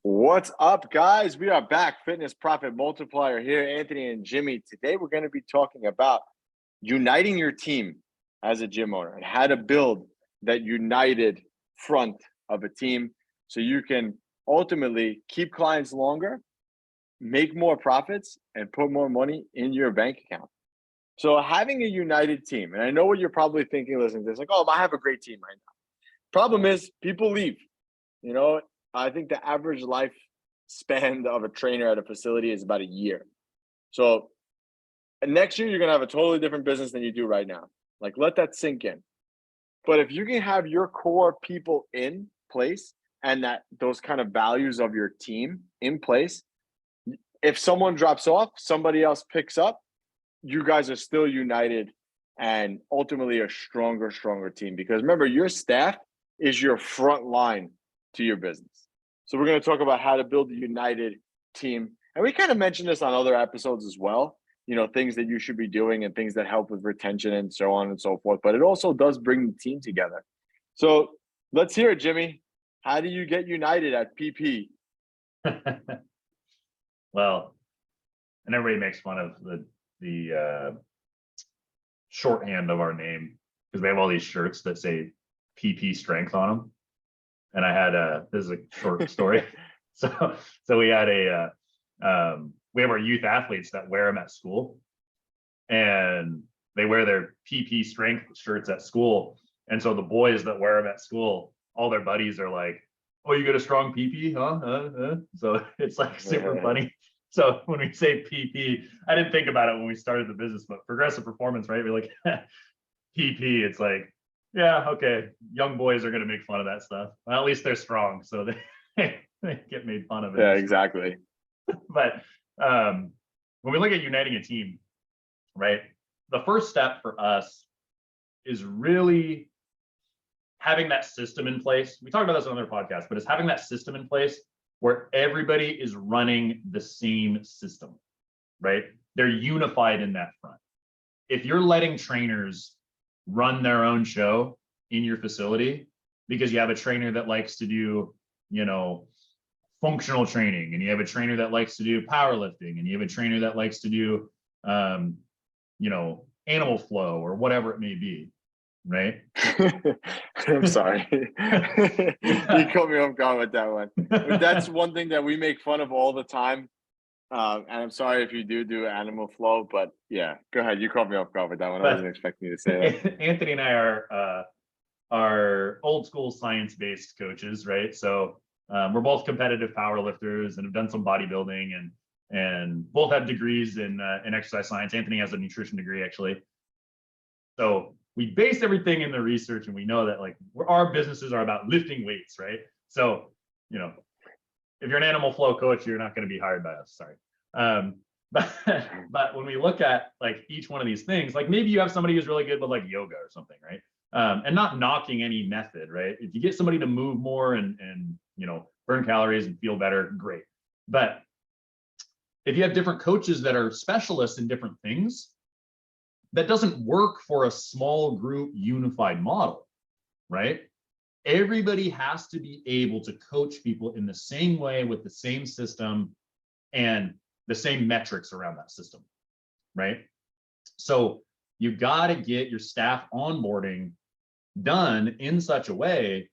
What's up, guys? We are back. Fitness Profit Multiplier here, Anthony and Jimmy. Today, we're going to be talking about uniting your team as a gym owner and how to build that united front of a team so you can ultimately keep clients longer, make more profits, and put more money in your bank account. So, having a united team, and I know what you're probably thinking listening to this, like, oh, I have a great team right now. Problem is, people leave. You know, I think the average life span of a trainer at a facility is about a year. So next year, you're going to have a totally different business than you do right now. Like, let that sink in. But if you can have your core people in place and that those kind of values of your team in place, if someone drops off, somebody else picks up, you guys are still united and ultimately a stronger team. Because remember, your staff is your front line to your business. So we're going to talk about how to build a united team. And we kind of mentioned this on other episodes as well, you know, things that you should be doing and things that help with retention and so on and so forth. But it also does bring the team together. So let's hear it, Jimmy. How do you get united at PP? Well, and everybody makes fun of the shorthand of our name because we have all these shirts that say PP strength on them. And I had this is a short story. So we had we have our youth athletes that wear them at school, and they wear their PP strength shirts at school. And so the boys that wear them at school, all their buddies are like, "Oh, you got a strong PP, huh?" So it's like super funny. So when we say PP, I didn't think about it when we started the business, but progressive performance, right? We're like PP. It's like, yeah, okay. Young boys are going to make fun of that stuff. Well, at least they're strong, so they get made fun of it. Yeah, exactly. But when we look at uniting a team, right, the first step for us is really having that system in place. We talked about this on another podcast, but it's having that system in place where everybody is running the same system, right? They're unified in that front. If you're letting trainers run their own show in your facility because you have a trainer that likes to do, you know, functional training, and you have a trainer that likes to do powerlifting, and you have a trainer that likes to do, you know, animal flow or whatever it may be, right? I'm sorry. You caught me off guard with that one. But that's one thing that we make fun of all the time. And I'm sorry if you do animal flow, but yeah, go ahead. You caught me off guard with that one. I wasn't expecting you to say that. Anthony and I are old school science-based coaches, right? So we're both competitive powerlifters and have done some bodybuilding and both have degrees in exercise science. Anthony has a nutrition degree, actually. So we base everything in the research, and we know that like our businesses are about lifting weights, right? So, you know, if you're an animal flow coach, you're not going to be hired by us. Sorry. But when we look at like each one of these things, like maybe you have somebody who's really good with like yoga or something, right? And not knocking any method, right? If you get somebody to move more and you know, burn calories and feel better, great. But if you have different coaches that are specialists in different things, that doesn't work for a small group unified model, right? Everybody has to be able to coach people in the same way with the same system and the same metrics around that system, right? So you got to get your staff onboarding done in such a way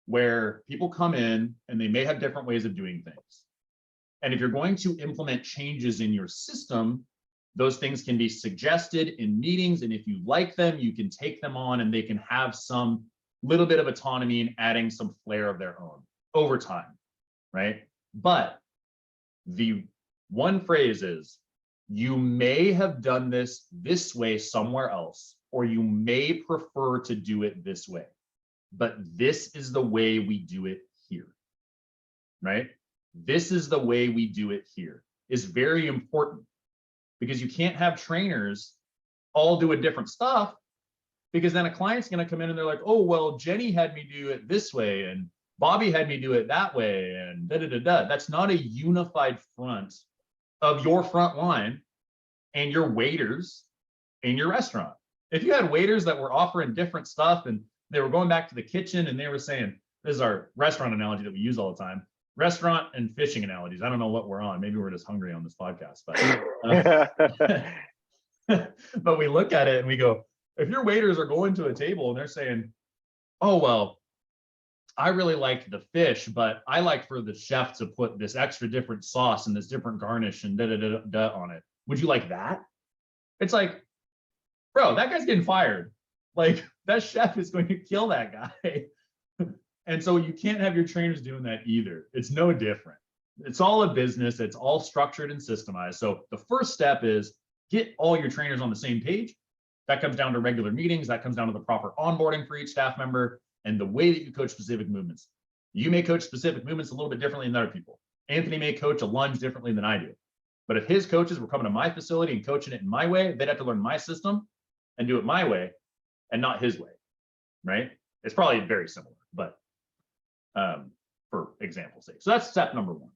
where people come in and they may have different ways of doing things. And if you're going to implement changes in your system, those things can be suggested in meetings. And if you like them, you can take them on and they can have some little bit of autonomy and adding some flair of their own over time, right? But the one phrase is, you may have done this way somewhere else, or you may prefer to do it this way, but this is the way we do it here, right? This is the way we do it here is very important, because you can't have trainers all doing different stuff, because then a client's going to come in and they're like, oh, well, Jenny had me do it this way and Bobby had me do it that way and da-da-da-da. That's not a unified front of your front line and your waiters in your restaurant. If you had waiters that were offering different stuff and they were going back to the kitchen and they were saying, this is our restaurant analogy that we use all the time, restaurant and fishing analogies. I don't know what we're on. Maybe we're just hungry on this podcast, but but we look at it and we go, if your waiters are going to a table and they're saying, oh, well, I really liked the fish, but I like for the chef to put this extra different sauce and this different garnish and da on it. Would you like that? It's like, bro, that guy's getting fired. Like, that chef is going to kill that guy. And so you can't have your trainers doing that either. It's no different. It's all a business. It's all structured and systemized. So the first step is get all your trainers on the same page. That comes down to regular meetings. That comes down to the proper onboarding for each staff member and the way that you coach specific movements. You may coach specific movements a little bit differently than other people. Anthony may coach a lunge differently than I do. But if his coaches were coming to my facility and coaching it in my way, they'd have to learn my system and do it my way and not his way, right? It's probably very similar, but for example's sake. So that's step number one.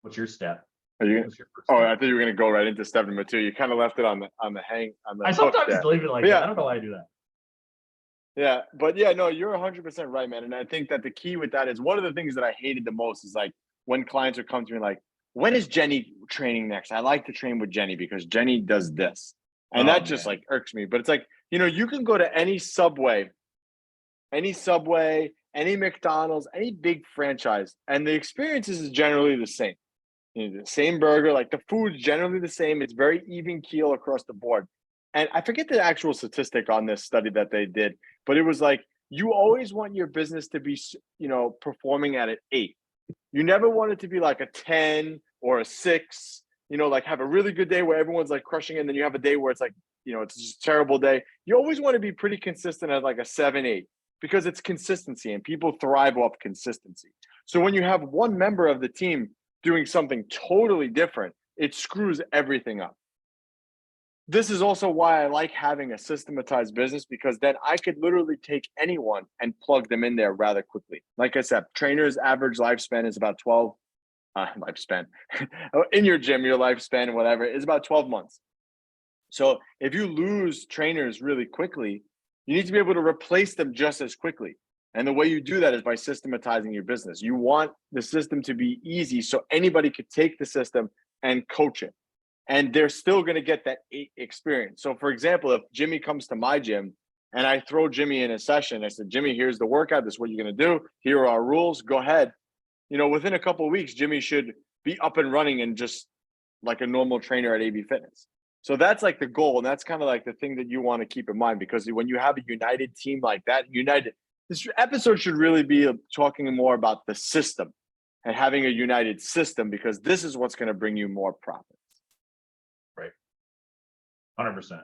What's your step? Are you? Oh, I thought you were going to go right into step number two. You kind of left it on the I sometimes just leave it like that. I don't know why I do that. Yeah, but yeah, no, you're 100% right, man. And I think that the key with that is one of the things that I hated the most is like when clients would come to me like, when is Jenny training next? I like to train with Jenny because Jenny does this. And that just like irks me. But it's like, you know, you can go to any Subway, any McDonald's, any big franchise, and the experience is generally the same. You know, the same burger, like the food's generally the same. It's very even keel across the board. And I forget the actual statistic on this study that they did, but it was like, you always want your business to be, you know, performing at an 8. You never want it to be like a 10 or a 6, you know, like have a really good day where everyone's like crushing it. And then you have a day where it's like, you know, it's just a terrible day. You always want to be pretty consistent at like a 7, 8 because it's consistency and people thrive off consistency. So when you have one member of the team doing something totally different, it screws everything up. This is also why I like having a systematized business because then I could literally take anyone and plug them in there rather quickly. Like I said, trainers' average lifespan is about 12 lifespan. In your gym, your lifespan, whatever, is about 12 months. So if you lose trainers really quickly, you need to be able to replace them just as quickly. And the way you do that is by systematizing your business. You want the system to be easy so anybody could take the system and coach it. And they're still going to get that 8 experience. So for example, if Jimmy comes to my gym and I throw Jimmy in a session, I said, Jimmy, here's the workout. This is what you're going to do. Here are our rules. Go ahead. You know, within a couple of weeks, Jimmy should be up and running and just like a normal trainer at AB Fitness. So that's like the goal. And that's kind of like the thing that you want to keep in mind, because when you have a united team like that, this episode should really be talking more about the system and having a united system, because this is what's going to bring you more profits. Right. 100%.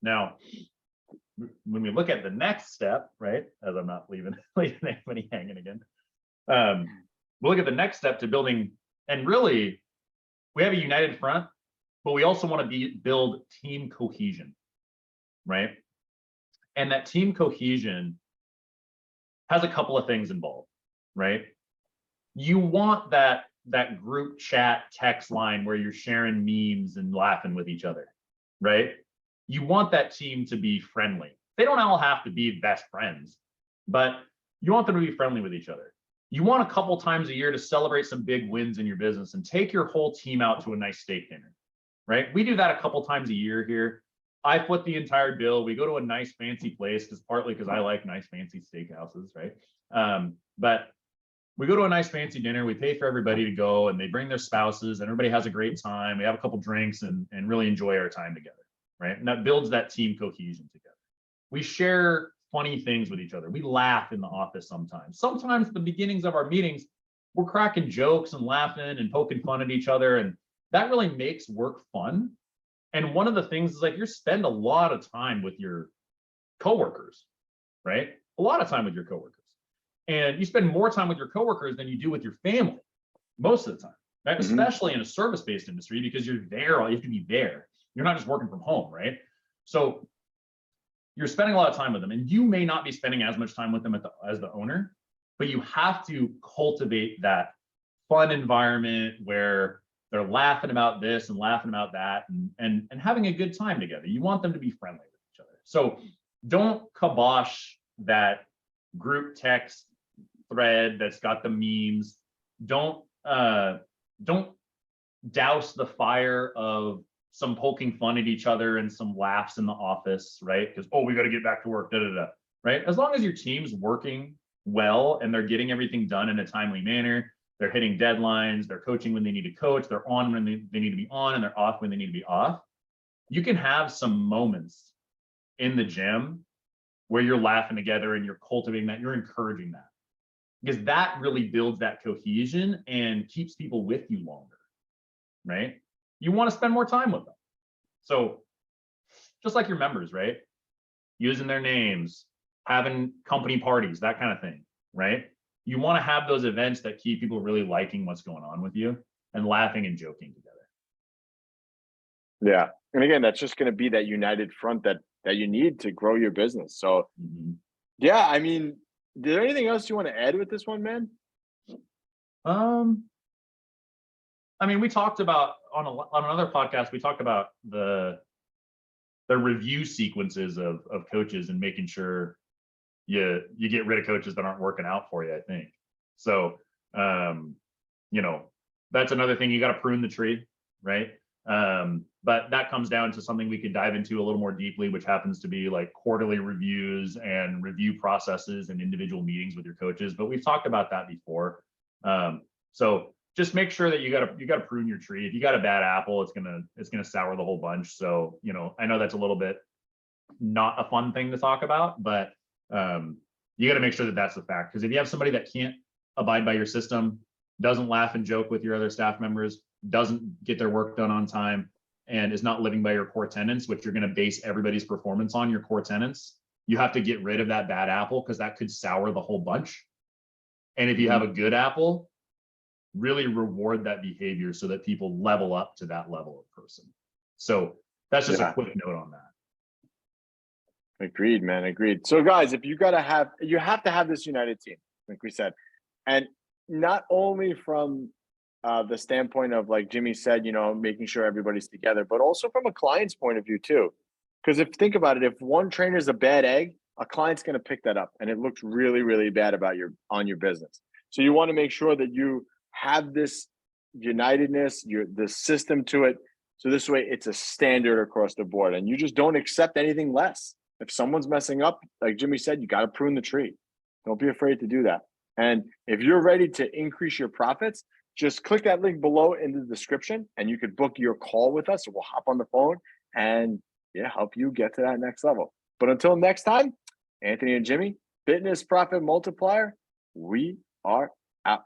Now, when we look at the next step, right, as I'm not leaving anybody hanging again, we'll look at the next step to building, and really, we have a united front, but we also want to build team cohesion, right? And that team cohesion has a couple of things involved, right? You want that group chat text line where you're sharing memes and laughing with each other, right? You want that team to be friendly. They don't all have to be best friends, but you want them to be friendly with each other. You want a couple times a year to celebrate some big wins in your business and take your whole team out to a nice steak dinner, right? We do that a couple times a year here. I foot the entire bill. We go to a nice fancy place, partly because I like nice fancy steakhouses, right? But we go to a nice fancy dinner. We pay for everybody to go, and they bring their spouses, and everybody has a great time. We have a couple drinks and really enjoy our time together, right? And that builds that team cohesion together. We share funny things with each other. We laugh in the office sometimes. Sometimes at the beginnings of our meetings, we're cracking jokes and laughing and poking fun at each other, and that really makes work fun. And one of the things is like you spend a lot of time with your coworkers, right? A lot of time with your coworkers. And you spend more time with your coworkers than you do with your family most of the time, right? Mm-hmm. Especially in a service-based industry, because you're there, you have to be there. You're not just working from home, right? So you're spending a lot of time with them, and you may not be spending as much time with them as the owner, but you have to cultivate that fun environment where they're laughing about this and laughing about that and having a good time together. You want them to be friendly with each other. So don't kibosh that group text thread that's got the memes. Don't douse the fire of some poking fun at each other and some laughs in the office, right? Because, oh, we got to get back to work, right? As long as your team's working well and they're getting everything done in a timely manner, they're hitting deadlines, they're coaching when they need to coach, they're on when they need to be on, and they're off when they need to be off. You can have some moments in the gym where you're laughing together and you're cultivating that, you're encouraging that. Because that really builds that cohesion and keeps people with you longer, right? You want to spend more time with them. So just like your members, right? Using their names, having company parties, that kind of thing, right? You want to have those events that keep people really liking what's going on with you and laughing and joking together. Yeah. And again, that's just going to be that united front that you need to grow your business. So yeah, I mean, is there anything else you want to add with this one, man? I mean, we talked about on another podcast, we talked about the review sequences of coaches and making sure you get rid of coaches that aren't working out for you, I think. So, that's another thing. You got to prune the tree, right? But that comes down to something we could dive into a little more deeply, which happens to be like quarterly reviews and review processes and individual meetings with your coaches. But we've talked about that before. So just make sure that you got to prune your tree. If you got a bad apple, it's gonna sour the whole bunch. So, I know that's a little bit not a fun thing to talk about, but you got to make sure that that's the fact. Because if you have somebody that can't abide by your system, doesn't laugh and joke with your other staff members, doesn't get their work done on time, and is not living by your core tenets, which you're going to base everybody's performance on, your core tenets, you have to get rid of that bad apple because that could sour the whole bunch. And if you have a good apple, really reward that behavior so that people level up to that level of person. So that's just a quick note on that. Agreed, man. Agreed. So guys, if you have to have this united team, like we said, and not only from the standpoint of, like Jimmy said, making sure everybody's together, but also from a client's point of view too. Because think about it, if one trainer is a bad egg, a client's going to pick that up, and it looks really, really bad on your business. So you want to make sure that you have this unitedness, the system to it. So this way, it's a standard across the board, and you just don't accept anything less. If someone's messing up, like Jimmy said, you got to prune the tree. Don't be afraid to do that. And if you're ready to increase your profits, just click that link below in the description and you could book your call with us. We'll hop on the phone and help you get to that next level. But until next time, Anthony and Jimmy, Fitness Profit Multiplier, we are out.